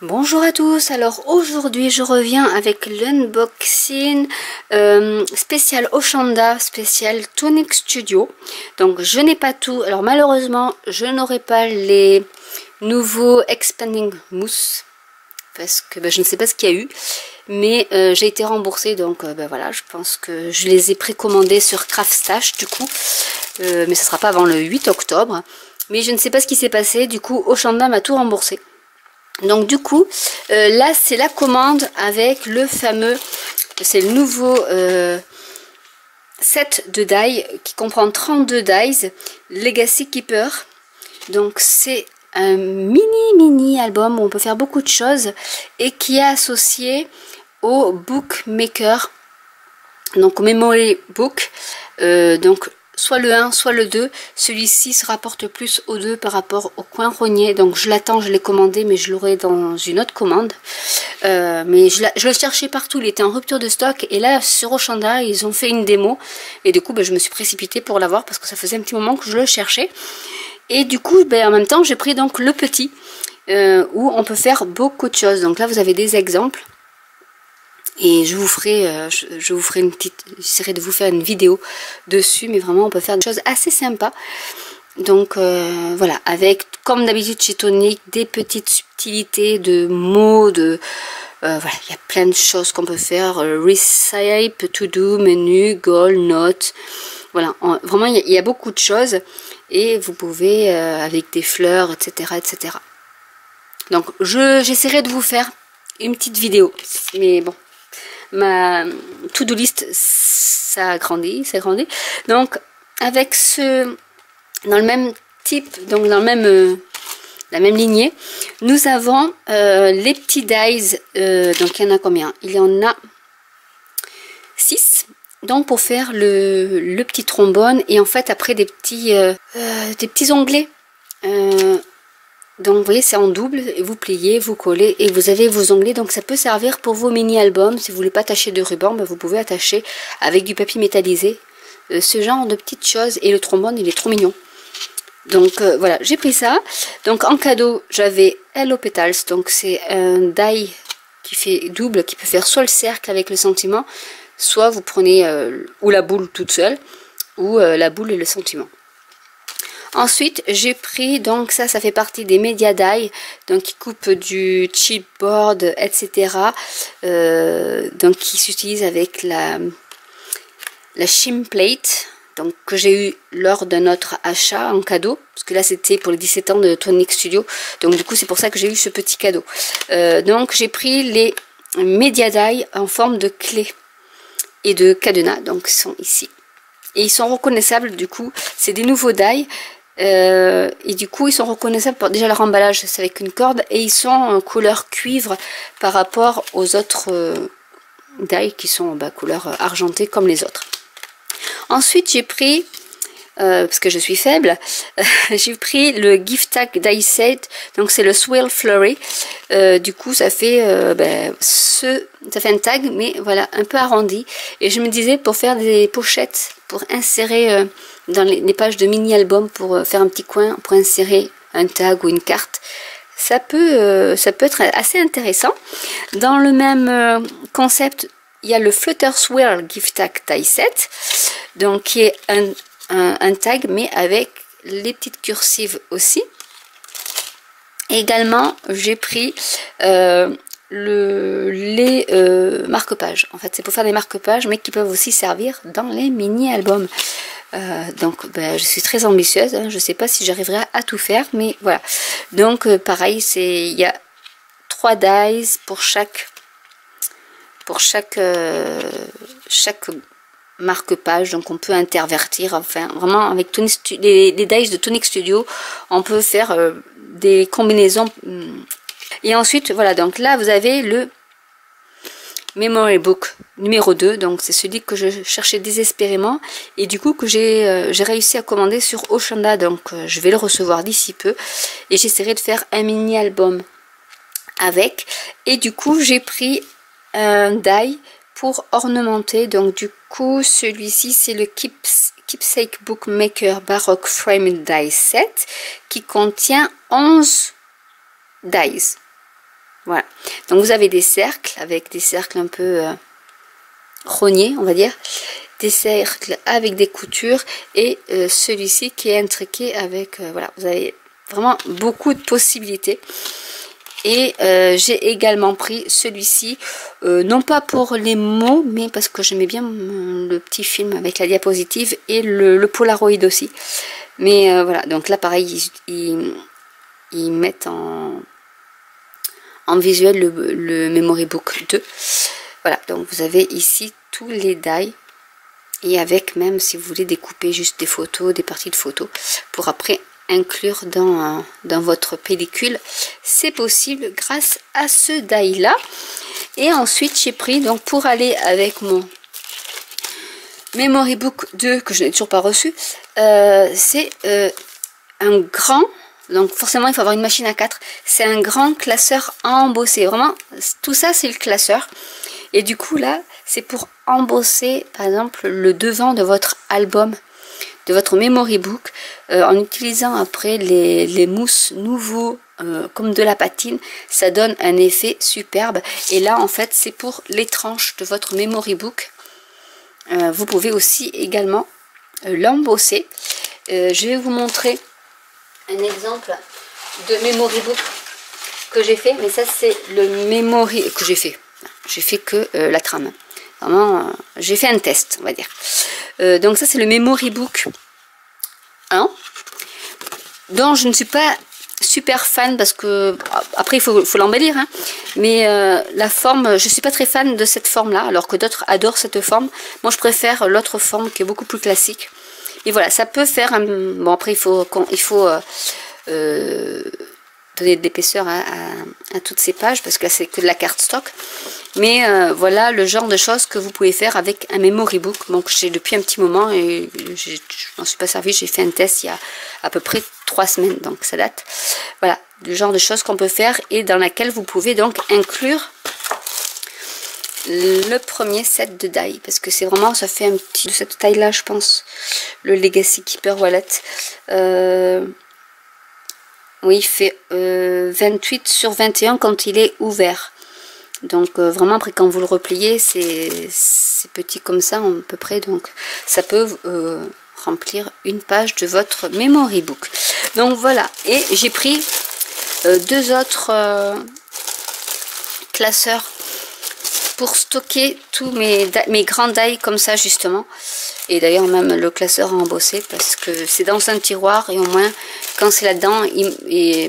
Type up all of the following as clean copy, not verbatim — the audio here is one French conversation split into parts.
Bonjour à tous, alors aujourd'hui je reviens avec l'unboxing spécial Oshanda, spécial Tonic Studio. Donc je n'ai pas tout, alors malheureusement je n'aurai pas les nouveaux Expanding Mousse parce que je ne sais pas ce qu'il y a eu, mais j'ai été remboursée, donc voilà, je pense que je les ai précommandés sur Craftstash du coup, mais ça sera pas avant le 8 octobre, mais je ne sais pas ce qui s'est passé, du coup Oshanda m'a tout remboursé. Donc du coup, là c'est la commande avec le fameux, c'est le nouveau set de die qui comprend 32 dies, Legacy Keeper. Donc c'est un mini album où on peut faire beaucoup de choses et qui est associé au Bookmaker, donc au Memory Book. Donc soit le 1 soit le 2, celui-ci se rapporte plus au 2 par rapport au coin rogné, donc je l'attends, je l'ai commandé mais je l'aurai dans une autre commande, mais je le cherchais partout, il était en rupture de stock et là sur Oshanda ils ont fait une démo et du coup je me suis précipitée pour l'avoir parce que ça faisait un petit moment que je le cherchais et du coup en même temps j'ai pris donc le petit où on peut faire beaucoup de choses. Donc là vous avez des exemples. Et je vous ferai une petite, j'essaierai de vous faire une vidéo dessus, mais vraiment on peut faire des choses assez sympas. Donc voilà, avec comme d'habitude chez Tonic, des petites subtilités de mots, voilà, il y a plein de choses qu'on peut faire. Recipe, to do, menu, goal, note. Voilà, vraiment il y a beaucoup de choses et vous pouvez avec des fleurs, etc., etc. Donc j'essaierai de vous faire une petite vidéo, mais bon. Ma to-do list ça a grandi, donc avec dans le même type, donc dans le même la même lignée, nous avons les petits dies, donc il y en a combien? Il y en a 6, donc pour faire le petit trombone et en fait après des petits onglets. Donc vous voyez c'est en double, vous pliez, vous collez et vous avez vos onglets, donc ça peut servir pour vos mini-albums. Si vous voulez pas attacher de ruban, vous pouvez attacher avec du papier métallisé, ce genre de petites choses. Et le trombone il est trop mignon. Donc voilà, j'ai pris ça. Donc en cadeau j'avais Hello Petals, donc c'est un die qui fait double, qui peut faire soit le cercle avec le sentiment, soit vous prenez ou la boule toute seule, ou la boule et le sentiment. Ensuite, j'ai pris, donc ça fait partie des Media Die, donc qui coupe du chipboard, etc. Donc qui s'utilise avec la Shimplate, donc que j'ai eu lors de notre achat en cadeau, parce que là c'était pour les 17 ans de Tonic Studio, donc du coup c'est pour ça que j'ai eu ce petit cadeau. Donc j'ai pris les Media Die en forme de clé et de cadenas, donc ils sont ici. Et ils sont reconnaissables, du coup, c'est des nouveaux die. Et du coup ils sont reconnaissables pour déjà leur emballage, c'est avec une corde, et ils sont en couleur cuivre par rapport aux autres die qui sont couleur argentée comme les autres. Ensuite j'ai pris parce que je suis faible, j'ai pris le gift tag die set, donc c'est le Swirl Flurry. Du coup ça fait ça fait un tag, mais voilà, un peu arrondi, et je me disais pour faire des pochettes pour insérer dans les pages de mini-album, pour faire un petit coin pour insérer un tag ou une carte, ça peut être assez intéressant. Dans le même concept, il y a le Flutter Swirl Gift Tag Die Set, donc qui est un tag mais avec les petites cursives aussi. Également j'ai pris les marque-pages. En fait c'est pour faire des marque-pages mais qui peuvent aussi servir dans les mini-albums. Donc je suis très ambitieuse, hein. Je sais pas si j'arriverai à tout faire, mais voilà. Donc pareil, il y a 3 dies pour chaque marque-page, donc on peut intervertir, enfin vraiment avec les dies de Tonic Studio, on peut faire des combinaisons. Et ensuite voilà, donc là vous avez le Memory Book numéro 2, donc c'est celui que je cherchais désespérément et du coup que j'ai réussi à commander sur Oshanda, donc je vais le recevoir d'ici peu et j'essaierai de faire un mini album avec. Et du coup j'ai pris un die pour ornementer, donc du coup celui-ci c'est le Keepsake Bookmaker Baroque Framed Die Set qui contient 11 dies. Voilà. Donc vous avez des cercles avec des cercles un peu rognés, on va dire. Des cercles avec des coutures et celui-ci qui est intriqué avec... voilà, vous avez vraiment beaucoup de possibilités. Et j'ai également pris celui-ci, non pas pour les mots, mais parce que j'aimais bien le petit film avec la diapositive et le Polaroid aussi. Mais voilà, donc là pareil, ils mettent en visuel le Memory Book 2. Voilà, donc vous avez ici tous les die. Et avec même, si vous voulez découper juste des photos, des parties de photos, pour après inclure dans votre pellicule, c'est possible grâce à ce die là. Et ensuite j'ai pris, donc pour aller avec mon Memory Book 2 que je n'ai toujours pas reçu, c'est un grand, donc forcément il faut avoir une machine à 4, c'est un grand classeur embossé, vraiment tout ça c'est le classeur. Et du coup là c'est pour embosser par exemple le devant de votre album, de votre Memory Book, en utilisant après les mousses nouveaux comme de la patine, ça donne un effet superbe. Et là en fait c'est pour les tranches de votre Memory Book. Vous pouvez aussi également l'embosser. Je vais vous montrer un exemple de Memory Book que j'ai fait, mais ça c'est le Memory que j'ai fait. J'ai fait que la trame. Vraiment, j'ai fait un test, on va dire. Donc ça c'est le Memory Book 1, dont je ne suis pas super fan parce que après il faut l'embellir, hein, mais la forme, je suis pas très fan de cette forme là, alors que d'autres adorent cette forme. Moi je préfère l'autre forme qui est beaucoup plus classique. Et voilà, ça peut faire un... bon après il faut donner de l'épaisseur à toutes ces pages parce que c'est que de la carte stock. Mais voilà le genre de choses que vous pouvez faire avec un Memory Book. Donc j'ai depuis un petit moment et je n'en suis pas servi. J'ai fait un test il y a à peu près 3 semaines, donc ça date. Voilà le genre de choses qu'on peut faire et dans laquelle vous pouvez donc inclure le premier set de die, parce que c'est vraiment, ça fait un petit de cette taille là je pense, le Legacy Keeper Wallet. Oui, il fait 28 sur 21 quand il est ouvert. Donc vraiment après quand vous le repliez, c'est petit comme ça à peu près, donc ça peut remplir une page de votre Memory Book. Donc voilà, et j'ai pris 2 autres classeurs pour stocker tous mes grands die comme ça justement. Et d'ailleurs même le classeur à embosser parce que c'est dans un tiroir et au moins quand c'est là-dedans,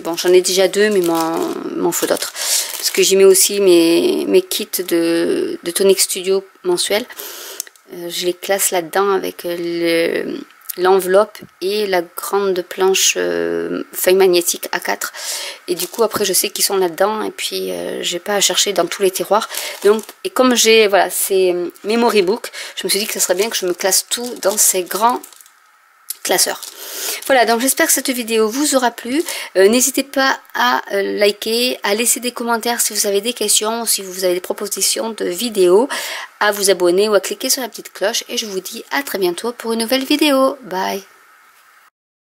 bon j'en ai déjà 2 mais il m'en faut d'autres. Parce que j'y mets aussi mes kits de Tonic Studio mensuels. Je les classe là-dedans avec l'enveloppe et la grande planche feuille magnétique A4. Et du coup après je sais qu'ils sont là-dedans et puis j'ai pas à chercher dans tous les tiroirs. Donc, et comme j'ai voilà ces Memory Book, je me suis dit que ce serait bien que je me classe tout dans ces grands classeurs. Voilà, donc j'espère que cette vidéo vous aura plu. N'hésitez pas à liker, à laisser des commentaires si vous avez des questions, si vous avez des propositions de vidéos, à vous abonner ou à cliquer sur la petite cloche. Et je vous dis à très bientôt pour une nouvelle vidéo. Bye!